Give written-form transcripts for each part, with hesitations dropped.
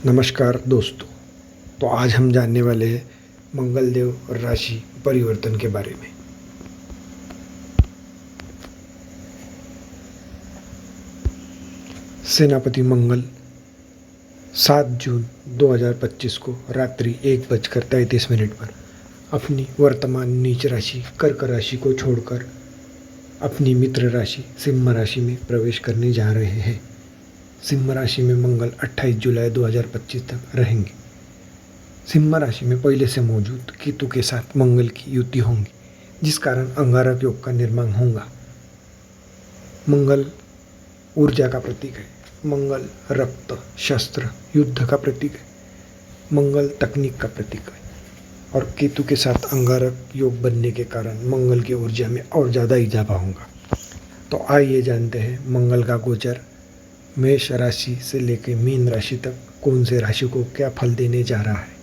नमस्कार दोस्तों। तो आज हम जानने वाले हैं मंगलदेव और राशि परिवर्तन के बारे में। सेनापति मंगल 7 जून 2025 को रात्रि 1:33 पर अपनी वर्तमान नीच राशि कर्क राशि को छोड़कर अपनी मित्र राशि सिंह राशि में प्रवेश करने जा रहे हैं। सिंह राशि में मंगल 28 जुलाई 2025 तक रहेंगे। सिंह राशि में पहले से मौजूद केतु के साथ मंगल की युति होंगी, जिस कारण अंगारक योग का निर्माण होगा। मंगल ऊर्जा का प्रतीक है। मंगल रक्त, शस्त्र, युद्ध का प्रतीक है। मंगल तकनीक का प्रतीक है और केतु के साथ अंगारक योग बनने के कारण मंगल की ऊर्जा में और ज़्यादा इजाफा होगा। तो आइए जानते हैं मंगल का गोचर मेष राशि से लेकर मीन राशि तक कौन से राशि को क्या फल देने जा रहा है।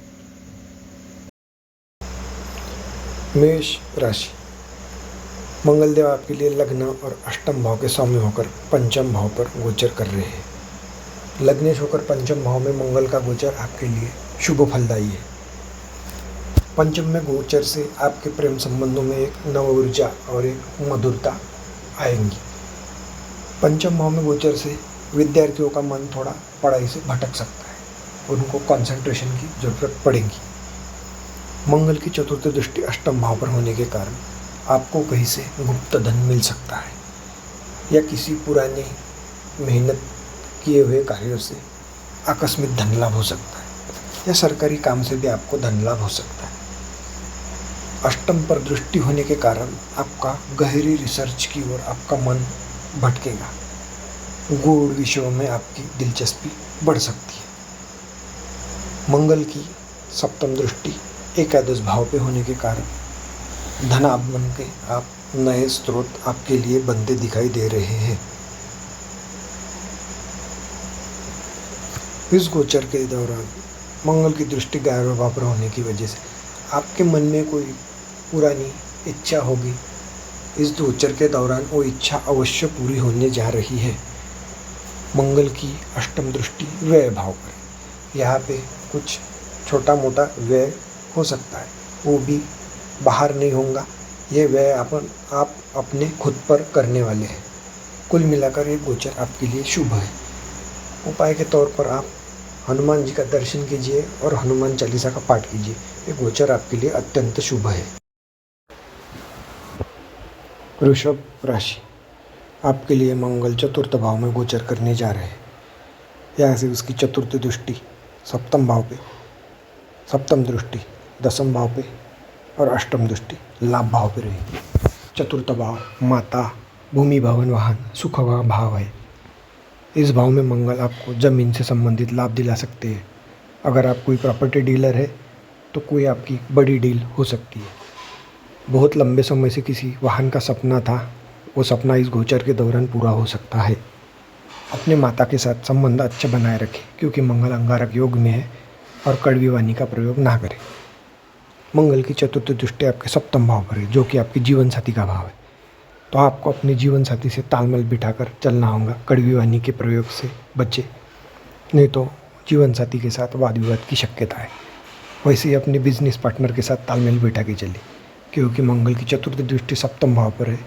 मेष राशि, मंगलदेव आपके लिए लग्न और अष्टम भाव के स्वामी होकर पंचम भाव पर गोचर कर रहे हैं। लग्नेश होकर पंचम भाव में मंगल का गोचर आपके लिए शुभ फलदायी है। पंचम में गोचर से आपके प्रेम संबंधों में एक नव ऊर्जा और एक मधुरता आएंगी। पंचम भाव में गोचर से विद्यार्थियों का मन थोड़ा पढ़ाई से भटक सकता है, उनको कंसंट्रेशन की जरूरत पड़ेगी। मंगल की चतुर्थ दृष्टि अष्टम भाव पर होने के कारण आपको कहीं से गुप्त धन मिल सकता है या किसी पुराने मेहनत किए हुए कार्यों से आकस्मिक धन लाभ हो सकता है या सरकारी काम से भी आपको धन लाभ हो सकता है। अष्टम पर दृष्टि होने के कारण आपका गहरी रिसर्च की ओर आपका मन भटकेगा। गूढ़ विषयों में आपकी दिलचस्पी बढ़ सकती है। मंगल की सप्तम दृष्टि एकादश भाव पे होने के कारण धनागमन के आप नए स्रोत आपके लिए बनते दिखाई दे रहे हैं। इस गोचर के दौरान मंगल की दृष्टि 11वें भाव पर होने की वजह से आपके मन में कोई पुरानी इच्छा होगी। इस गोचर के दौरान वो इच्छा अवश्य पूरी होने जा रही है। मंगल की अष्टम दृष्टि व्यय भाव पर, यहाँ पे कुछ छोटा मोटा व्यय हो सकता है, वो भी बाहर नहीं होगा। ये व्यय आप अपने खुद पर करने वाले हैं। कुल मिलाकर ये गोचर आपके लिए शुभ है। उपाय के तौर पर आप हनुमान जी का दर्शन कीजिए और हनुमान चालीसा का पाठ कीजिए। ये गोचर आपके लिए अत्यंत शुभ है। वृषभ राशि, आपके लिए मंगल चतुर्थ भाव में गोचर करने जा रहे हैं। यहाँ से उसकी चतुर्थ दृष्टि सप्तम भाव पे, सप्तम दृष्टि दसम भाव पे और अष्टम दृष्टि लाभ भाव पे रहेगी। चतुर्थ भाव माता, भूमि, भवन, वाहन, सुख का भाव है। इस भाव में मंगल आपको जमीन से संबंधित लाभ दिला सकते हैं। अगर आप कोई प्रॉपर्टी डीलर है तो कोई आपकी बड़ी डील हो सकती है। बहुत लंबे समय से किसी वाहन का सपना था, वो सपना इस गोचर के दौरान पूरा हो सकता है। अपने माता के साथ संबंध अच्छा बनाए रखें, क्योंकि मंगल अंगारक योग में है, और कड़वी वाणी का प्रयोग ना करें। मंगल की चतुर्थ दृष्टि आपके सप्तम भाव पर है, जो कि आपके जीवन साथी का भाव है। तो आपको अपने जीवन साथी से तालमेल बिठाकर चलना होगा। कड़वी वाणी के प्रयोग से बचे, नहीं तो जीवन साथी के साथ वाद विवाद की शक्यता है। वैसे ही अपने बिजनेस पार्टनर के साथ तालमेल बिठा के चले, क्योंकि मंगल की चतुर्थ दृष्टि सप्तम भाव पर है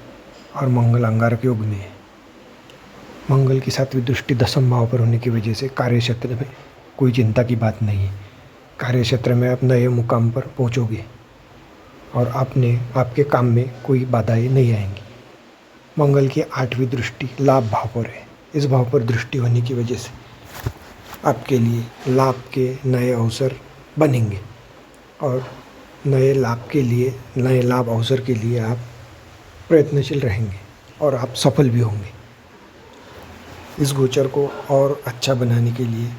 और मंगल अंगारक योग में है। मंगल की सातवीं दृष्टि दसम भाव पर होने की वजह से कार्यक्षेत्र में कोई चिंता की बात नहीं है। कार्यक्षेत्र में आप नए मुकाम पर पहुंचोगे और आपके काम में कोई बाधाएं नहीं आएंगी। मंगल की आठवीं दृष्टि लाभ भाव पर है। इस भाव पर दृष्टि होने की वजह से आपके लिए लाभ के नए अवसर बनेंगे और नए लाभ अवसर के लिए आप प्रयत्नशील रहेंगे और आप सफल भी होंगे। इस गोचर को और अच्छा बनाने के लिए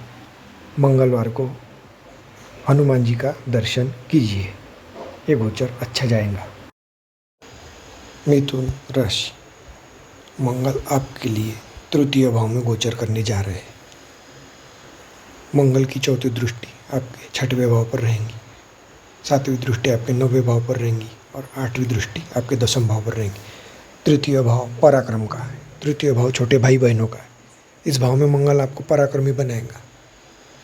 मंगलवार को हनुमान जी का दर्शन कीजिए। ये गोचर अच्छा जाएगा। मिथुन राशि, मंगल आपके लिए तृतीय भाव में गोचर करने जा रहे हैं। मंगल की चौथी दृष्टि आपके छठवें भाव पर रहेंगी, सातवीं दृष्टि आपके 9वें भाव पर रहेंगी और आठवीं दृष्टि आपके दसम भाव पर रहेंगी। तृतीय भाव पराक्रम का है। तृतीय भाव छोटे भाई बहनों का है। इस भाव में मंगल आपको पराक्रमी बनाएगा।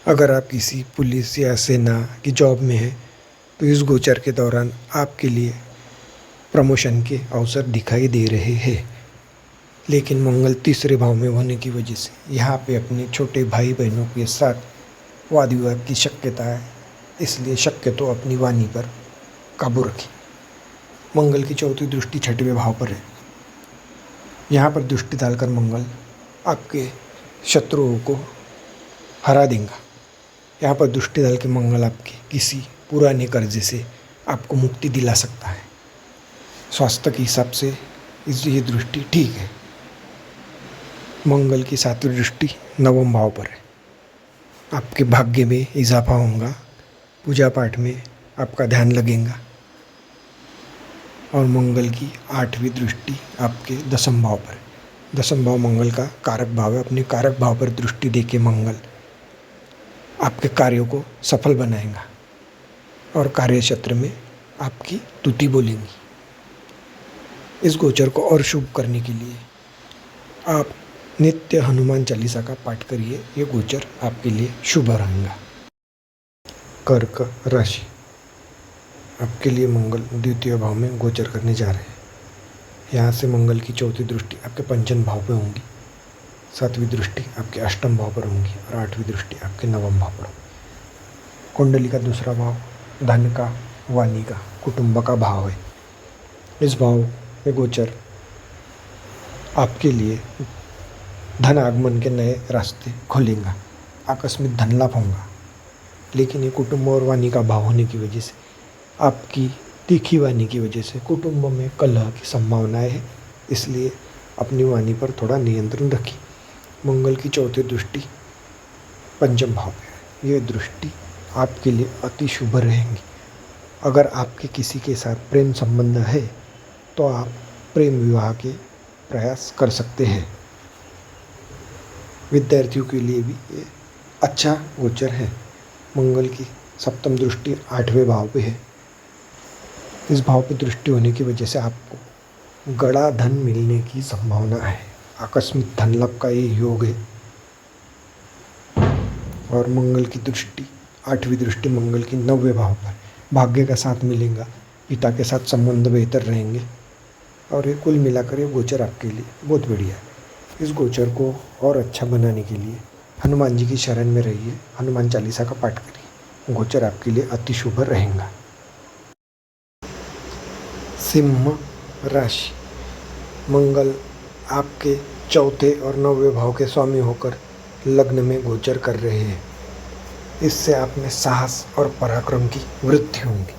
अगर आप किसी पुलिस या सेना की जॉब में हैं तो इस गोचर के दौरान आपके लिए प्रमोशन के अवसर दिखाई दे रहे हैं। लेकिन मंगल तीसरे भाव में होने की वजह से यहाँ पे अपने छोटे भाई बहनों के साथ वाद विवाद की शक्यता है, इसलिए शक्य तो अपनी वाणी पर काबू रखें। मंगल की चौथी दृष्टि छठवें भाव पर है। यहाँ पर दृष्टि डालकर मंगल आपके शत्रुओं को हरा देगा। यहाँ पर दृष्टि डाल के मंगल आपके किसी पुराने कर्जे से आपको मुक्ति दिला सकता है। स्वास्थ्य के हिसाब से ये दृष्टि ठीक है। मंगल की सातवीं दृष्टि नवम भाव पर है। आपके भाग्य में इजाफा होगा, पूजा पाठ में आपका ध्यान लगेगा। और मंगल की आठवीं दृष्टि आपके दसम भाव पर है। दसम भाव मंगल का कारक भाव है। अपने कारक भाव पर दृष्टि देके मंगल आपके कार्यों को सफल बनाएगा और कार्य क्षेत्र में आपकी तुति बोलेंगी। इस गोचर को और शुभ करने के लिए आप नित्य हनुमान चालीसा का पाठ करिए। ये गोचर आपके लिए शुभ रहेगा। कर्क राशि, आपके लिए मंगल द्वितीय भाव में गोचर करने जा रहे हैं। यहाँ से मंगल की चौथी दृष्टि आपके पंचम भाव पर होंगी, सातवीं दृष्टि आपके अष्टम भाव पर होंगी और आठवीं दृष्टि आपके नवम भाव पर होंगी। कुंडली का दूसरा भाव धन का, वाणी का, कुटुंब का भाव है। इस भाव में गोचर आपके लिए धन आगमन के नए रास्ते खोलेगा, आकस्मिक धन लाभ होगा। लेकिन ये कुटुंब और वाणी का भाव होने की वजह से आपकी तीखी वाणी की वजह से कुटुंब में कलह की संभावनाएं है, इसलिए अपनी वाणी पर थोड़ा नियंत्रण रखिए। मंगल की चौथी दृष्टि पंचम भाव है। ये दृष्टि आपके लिए अति शुभ रहेंगी। अगर आपके किसी के साथ प्रेम संबंध है तो आप प्रेम विवाह के प्रयास कर सकते हैं। विद्यार्थियों के लिए भी ये अच्छा गोचर है। मंगल की सप्तम दृष्टि आठवें भाव पे है। इस भाव पे दृष्टि होने की वजह से आपको गड़ा धन मिलने की संभावना है। आकस्मिक धन लाभ का ये योग है। और मंगल की दृष्टि आठवीं दृष्टि मंगल की नौवें भाव पर, भाग्य का साथ मिलेगा, पिता के साथ संबंध बेहतर रहेंगे और ये कुल मिलाकर ये गोचर आपके लिए बहुत बढ़िया है। इस गोचर को और अच्छा बनाने के लिए हनुमान जी की शरण में रहिए, हनुमान चालीसा का पाठ करिए। गोचर आपके लिए अति शुभ रहेगा। सिंह राशि, मंगल आपके चौथे और नौवें भाव के स्वामी होकर लग्न में गोचर कर रहे हैं। इससे आप में साहस और पराक्रम की वृद्धि होगी।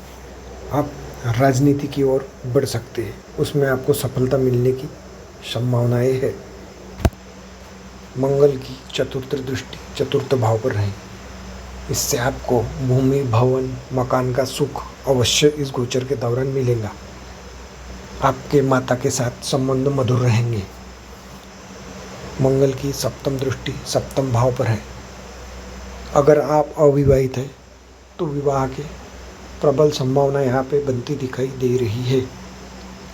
आप राजनीति की ओर बढ़ सकते हैं, उसमें आपको सफलता मिलने की संभावनाएं है। मंगल की चतुर्थ दृष्टि चतुर्थ भाव पर रहेगी। इससे आपको भूमि, भवन, मकान का सुख अवश्य इस गोचर के दौरान मिलेगा। आपके माता के साथ संबंध मधुर रहेंगे। मंगल की सप्तम दृष्टि सप्तम भाव पर है। अगर आप अविवाहित हैं तो विवाह के प्रबल संभावना यहाँ पे बनती दिखाई दे रही है।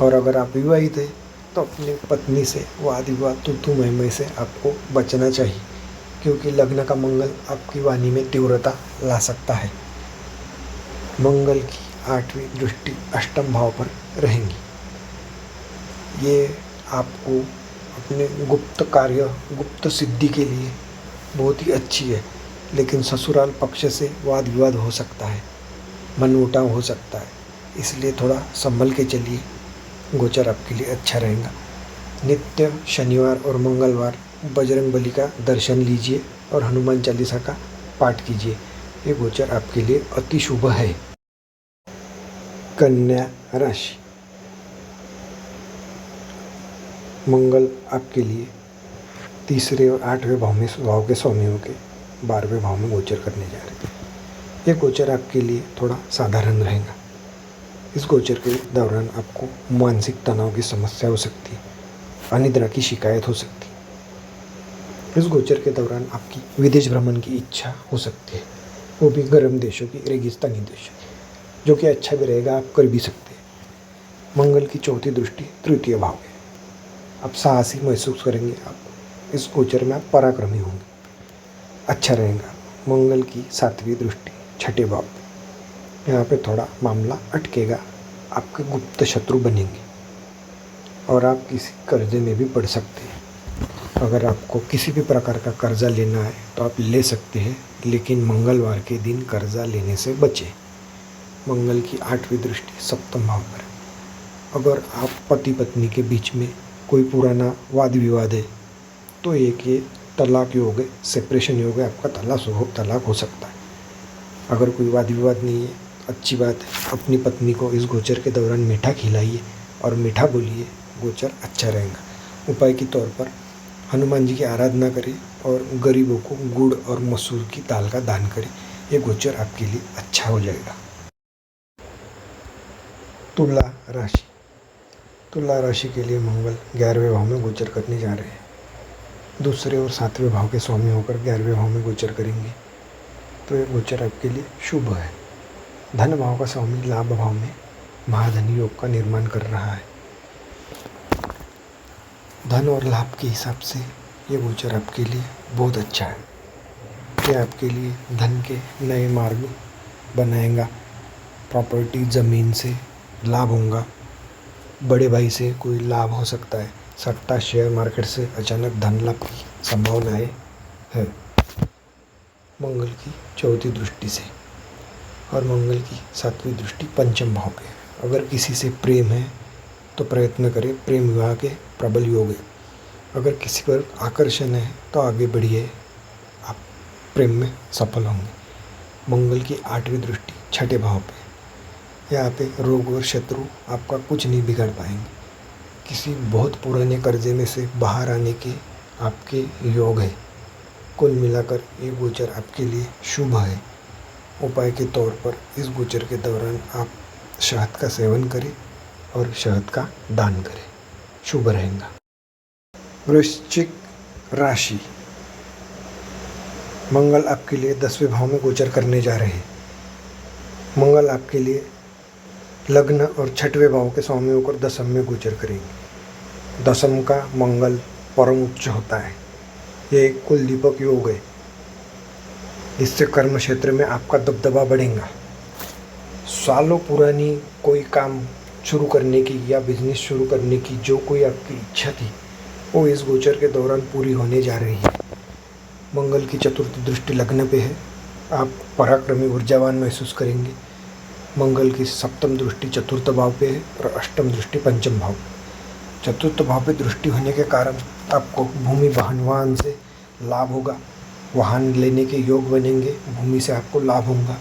और अगर आप विवाहित हैं तो अपनी पत्नी से वाद विवाद तू मैं से आपको बचना चाहिए, क्योंकि लग्न का मंगल आपकी वाणी में तीव्रता ला सकता है। मंगल की आठवीं दृष्टि अष्टम भाव पर रहेंगी। ये आपको अपने गुप्त कार्य, गुप्त सिद्धि के लिए बहुत ही अच्छी है। लेकिन ससुराल पक्ष से वाद विवाद हो सकता है, मनमुटाव हो सकता है, इसलिए थोड़ा संभल के चलिए। गोचर आपके लिए अच्छा रहेगा। नित्य शनिवार और मंगलवार बजरंग बली का दर्शन लीजिए और हनुमान चालीसा का पाठ कीजिए। ये गोचर आपके लिए अति शुभ है। कन्या राशि, मंगल आपके लिए तीसरे और आठवें भाव के स्वामी होकर 12वें भाव में गोचर करने जा रहे हैं। ये गोचर आपके लिए थोड़ा साधारण रहेगा। इस गोचर के दौरान आपको मानसिक तनाव की समस्या हो सकती है, अनिद्रा की शिकायत हो सकती है। इस गोचर के दौरान आपकी विदेश भ्रमण की इच्छा हो सकती है, वो भी गर्म देशों की, रेगिस्तानी देश, जो कि अच्छा भी रहेगा, आप कर भी सकते हैं। मंगल की चौथी दृष्टि तृतीय भाव है। आप साहसी महसूस करेंगे। आप इस गोचर में आप पराक्रमी होंगे, अच्छा रहेगा। मंगल की 7वीं दृष्टि छठे भाव पे। यहाँ पे थोड़ा मामला अटकेगा, आपके गुप्त शत्रु बनेंगे और आप किसी कर्जे में भी पड़ सकते हैं। अगर आपको किसी भी प्रकार का कर्जा लेना है तो आप ले सकते हैं, लेकिन मंगलवार के दिन कर्जा लेने से बचें। मंगल की 8वीं दृष्टि सप्तम भाव पर। अगर आप पति पत्नी के बीच में कोई पुराना वाद विवाद है तो एक ये तलाक योग है, सेपरेशन योग है, आपका तलाक हो सकता है। अगर कोई वाद विवाद नहीं है, अच्छी बात है। अपनी पत्नी को इस गोचर के दौरान मीठा खिलाइए और मीठा बोलिए, गोचर अच्छा रहेगा। उपाय के तौर पर हनुमान जी की आराधना करें और गरीबों को गुड़ और मसूर की दाल का दान करें। ये गोचर आपके लिए अच्छा हो जाएगा। तुला राशि। तुला राशि के लिए मंगल 11वें भाव में गोचर करने जा रहे हैं। दूसरे और 7वें भाव के स्वामी होकर 11वें भाव में गोचर करेंगे, तो ये गोचर आपके लिए शुभ है। धन भाव का स्वामी लाभ भाव में महाधनी योग का निर्माण कर रहा है। धन और लाभ के हिसाब से ये गोचर आपके लिए बहुत अच्छा है। ये आपके लिए धन के नए मार्ग बनाएगा। प्रॉपर्टी ज़मीन से लाभ होगा, बड़े भाई से कोई लाभ हो सकता है। सट्टा शेयर मार्केट से अचानक धन लाभ की संभावनाएं है मंगल की 4थी दृष्टि से। और मंगल की 7वीं दृष्टि पंचम भाव पे। अगर किसी से प्रेम है तो प्रयत्न करें, प्रेम विवाह के प्रबल योग है। अगर किसी पर आकर्षण है तो आगे बढ़िए, आप प्रेम में सफल होंगे। मंगल की 8वीं दृष्टि छठे भाव पे। यहाँ पे रोग और शत्रु आपका कुछ नहीं बिगाड़ पाएंगे। किसी बहुत पुराने कर्जे में से बाहर आने के आपके योग है। कुल मिलाकर ये गोचर आपके लिए शुभ है। उपाय के तौर पर इस गोचर के दौरान आप शहद का सेवन करें और शहद का दान करें, शुभ रहेगा। वृश्चिक राशि। मंगल आपके लिए 10वें भाव में गोचर करने जा रहे हैं। मंगल आपके लिए लग्न और 6वें भाव के स्वामी होकर दशम में गोचर करेंगे। दशम का मंगल परम उच्च होता है। ये एक कुल दीपक योग है। इससे कर्म क्षेत्र में आपका दबदबा बढ़ेगा। सालों पुरानी कोई काम शुरू करने की या बिजनेस शुरू करने की जो कोई आपकी इच्छा थी, वो इस गोचर के दौरान पूरी होने जा रही है। मंगल की 4थी दृष्टि लग्न पे है। आप पराक्रमी ऊर्जावान महसूस करेंगे। मंगल की 7म दृष्टि 4th भाव पे है और 8म दृष्टि 5म भाव पे। 4th भाव पे दृष्टि होने के कारण आपको भूमि वाहन से लाभ होगा। वाहन लेने के योग बनेंगे, भूमि से आपको लाभ होगा।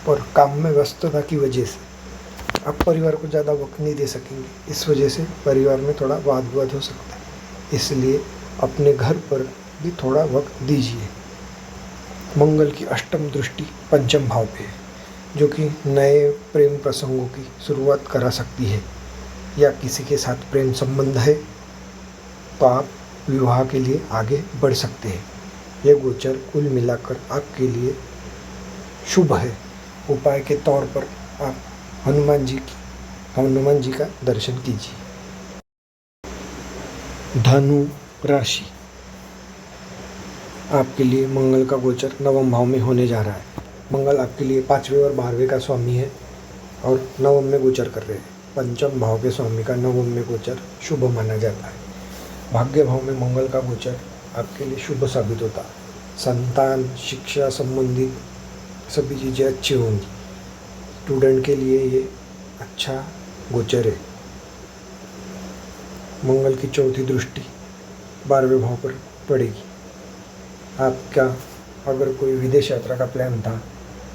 और काम में व्यस्तता की वजह से आप परिवार को ज़्यादा वक्त नहीं दे सकेंगे। इस वजह से परिवार में थोड़ा वाद विवाद हो सकता है, इसलिए अपने घर पर भी थोड़ा वक्त दीजिए। मंगल की 8म दृष्टि 5म भाव पे है, जो कि नए प्रेम प्रसंगों की शुरुआत करा सकती है। या किसी के साथ प्रेम संबंध है तो आप विवाह के लिए आगे बढ़ सकते हैं। यह गोचर कुल मिलाकर आपके लिए शुभ है। उपाय के तौर पर आप हनुमान जी का दर्शन कीजिए। धनु राशि। आपके लिए मंगल का गोचर 9वें भाव में होने जा रहा है। मंगल आपके लिए 5वें और 12वें का स्वामी है और 9वें में गोचर कर रहे हैं। 5म भाव के स्वामी का 9वें में गोचर शुभ माना जाता है। भाग्य भाव में मंगल का गोचर आपके लिए शुभ साबित होता है। संतान, शिक्षा संबंधित सभी चीज़ें अच्छी होंगी। स्टूडेंट के लिए ये अच्छा गोचर है। मंगल की 4थी दृष्टि 12वें भाव पर पड़ेगी। आपका अगर कोई विदेश यात्रा का प्लान था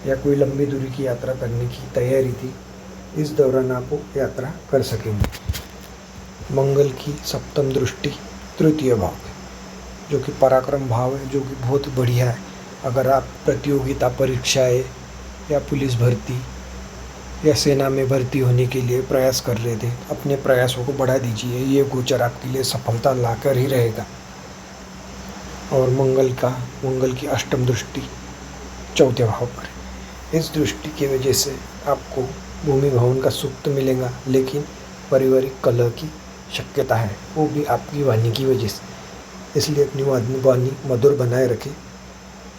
या कोई लंबी दूरी की यात्रा करने की तैयारी थी, इस दौरान आप वो यात्रा कर सकेंगे। मंगल की 7म दृष्टि 3य भाव है, जो कि पराक्रम भाव है, जो कि बहुत बढ़िया है। अगर आप प्रतियोगिता परीक्षाएं या पुलिस भर्ती या सेना में भर्ती होने के लिए प्रयास कर रहे थे, अपने प्रयासों को बढ़ा दीजिए। ये गोचर आपके लिए सफलता लाकर ही रहेगा। और मंगल की 8म दृष्टि 4थे भाव पर है। इस दृष्टि की वजह से आपको भूमि भवन का सुख तो मिलेगा, लेकिन पारिवारिक कलह की शक्यता है, वो भी आपकी वाणी की वजह से। इसलिए अपनी वाणी मधुर बनाए रखें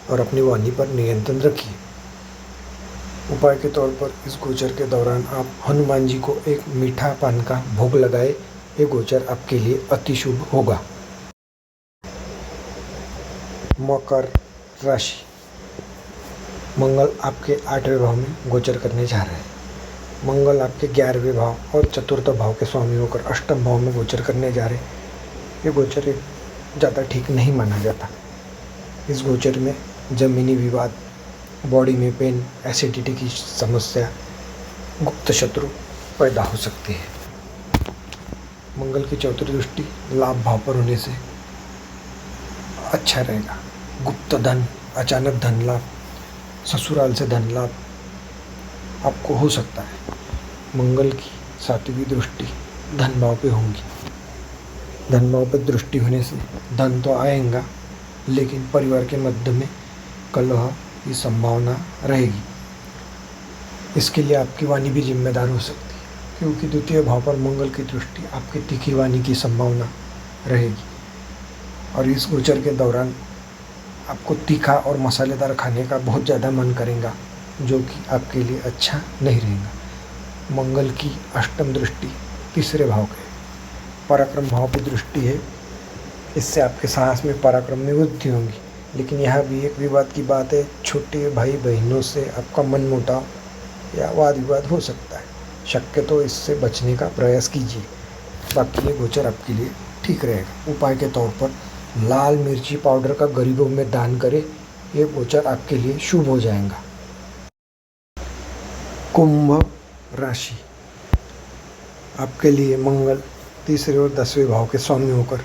और अपनी वाणी पर नियंत्रण रखिए। उपाय के तौर पर इस गोचर के दौरान आप हनुमान जी को एक मीठा पान का भोग लगाए। ये गोचर आपके लिए अति शुभ होगा। मकर राशि। मंगल आपके 8वें भाव में गोचर करने जा रहे हैं। मंगल आपके 11वें भाव और चतुर्थ भाव के स्वामी होकर अष्टम भाव में गोचर करने जा रहे हैं। ये गोचर एक ज़्यादा ठीक नहीं माना जाता। इस गोचर में ज़मीनी विवाद, बॉडी में पेन, एसिडिटी की समस्या, गुप्त शत्रु पैदा हो सकती है। मंगल की चौथी दृष्टि लाभ भाव पर होने से अच्छा रहेगा। गुप्त धन, अचानक धन लाभ, ससुराल से धन लाभ आपको हो सकता है। मंगल की 7वीं दृष्टि धन भाव पे होंगी। धन भाव पर दृष्टि होने से धन तो आएगा, लेकिन परिवार के मध्य में कलह की संभावना रहेगी। इसके लिए आपकी वाणी भी जिम्मेदार हो सकती है, क्योंकि द्वितीय भाव पर मंगल की दृष्टि आपकी तीखी वाणी की संभावना रहेगी। और इस गोचर के दौरान आपको तीखा और मसालेदार खाने का बहुत ज़्यादा मन करेगा, जो कि आपके लिए अच्छा नहीं रहेगा। मंगल की अष्टम दृष्टि तीसरे भाव के पराक्रम भाव की दृष्टि है। इससे आपके साहस में, पराक्रम में वृद्धि होगी। लेकिन यहाँ भी एक विवाद की बात है, छोटे भाई बहनों से आपका मनमुटाव या वाद विवाद हो सकता है। शक्य तो इससे बचने का प्रयास कीजिए। बाकी ये गोचर आपके लिए ठीक रहेगा। उपाय के तौर पर लाल मिर्ची पाउडर का गरीबों में दान करें। ये गोचर आपके लिए शुभ हो जाएगा। कुंभ राशि। आपके लिए मंगल तीसरे और 10वें भाव के स्वामी होकर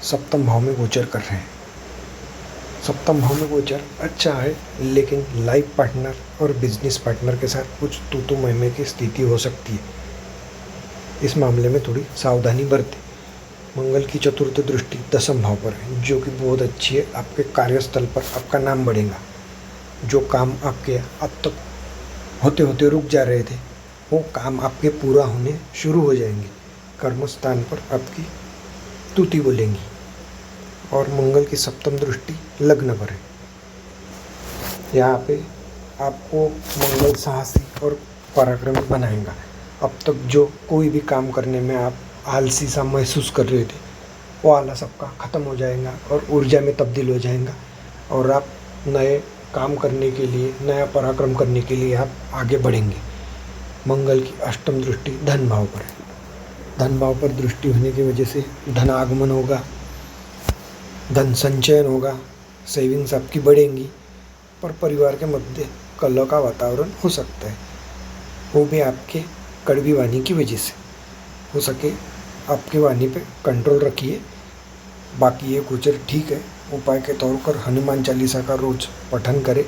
सप्तम भाव में गोचर कर रहे हैं। सप्तम भाव में गोचर अच्छा है, लेकिन लाइफ पार्टनर और बिजनेस पार्टनर के साथ कुछ तू मैं की स्थिति हो सकती है। इस मामले में थोड़ी सावधानी बरतें। मंगल की चतुर्थ दृष्टि 10वें भाव पर है, जो कि बहुत अच्छी है। आपके कार्यस्थल पर आपका नाम बढ़ेगा। जो काम आपके अब तक होते होते रुक जा रहे थे, वो काम आपके पूरा होने शुरू हो जाएंगे। कर्मस्थान पर आपकी स्तुति बोलेंगी। और मंगल की सप्तम दृष्टि लग्न पर है। यहाँ पे आपको मंगल साहसी और पराक्रमी बनाएगा। अब तक जो कोई भी काम करने में आप आलसी सा महसूस कर रहे थे, वो आलस आपका ख़त्म हो जाएगा और ऊर्जा में तब्दील हो जाएगा। और आप नए काम करने के लिए, नया पराक्रम करने के लिए आप आगे बढ़ेंगे। मंगल की अष्टम दृष्टि धन भाव पर है। धन भाव पर दृष्टि होने की वजह से धन आगमन होगा, धन संचयन होगा, सेविंग्स आपकी बढ़ेंगी। पर परिवार के मध्य कलह का वातावरण हो सकता है, वो भी आपके कड़वी वाणी की वजह से। हो सके आपकी वाणी पे कंट्रोल रखिए। बाकी ये गोचर ठीक है। उपाय के तौर पर हनुमान चालीसा का रोज पठन करें।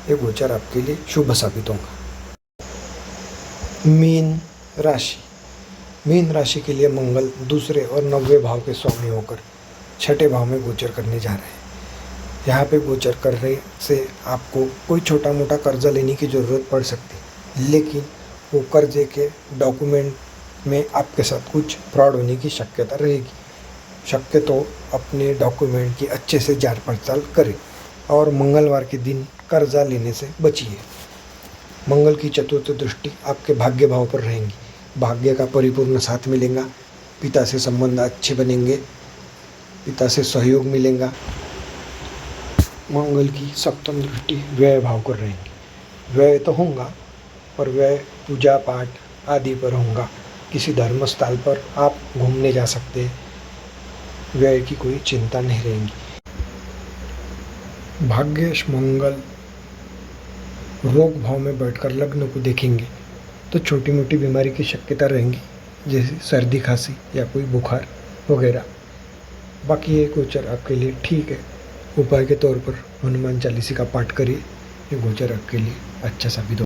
ये गोचर आपके लिए शुभ साबित होगा। मीन राशि। मीन राशि के लिए मंगल दूसरे और 9वें भाव के स्वामी होकर 6ठे भाव में गोचर करने जा रहे हैं। यहाँ पे गोचर करने से आपको कोई छोटा मोटा कर्जा लेने की ज़रूरत पड़ सकती है, लेकिन वो कर्जे के डॉक्यूमेंट में आपके साथ कुछ फ्रॉड होने की शक्यता रहेगी। शक्य तो अपने डॉक्यूमेंट की अच्छे से जांच पड़ताल करें और मंगलवार के दिन कर्जा लेने से बचिए। मंगल की चतुर्थ दृष्टि आपके भाग्य भाव पर रहेंगी। भाग्य का परिपूर्ण साथ मिलेगा। पिता से संबंध अच्छे बनेंगे, पिता से सहयोग मिलेगा। मंगल की सप्तम दृष्टि व्यय भाव कर रहेंगी। व्यय तो होगा, पर व्यय पूजा पाठ आदि पर होगा। किसी धर्म स्थल पर आप घूमने जा सकते हैं। व्यय की कोई चिंता नहीं रहेगी। भाग्येश मंगल रोग भाव में बैठकर लग्न को देखेंगे तो छोटी मोटी बीमारी की शक्यता रहेंगी, जैसे सर्दी खांसी या कोई बुखार वगैरह। बाकी ये गोचर आपके लिए ठीक है। उपाय के तौर पर हनुमान चालीसा का पाठ करिए। ये गोचर आपके लिए अच्छा साबित हो।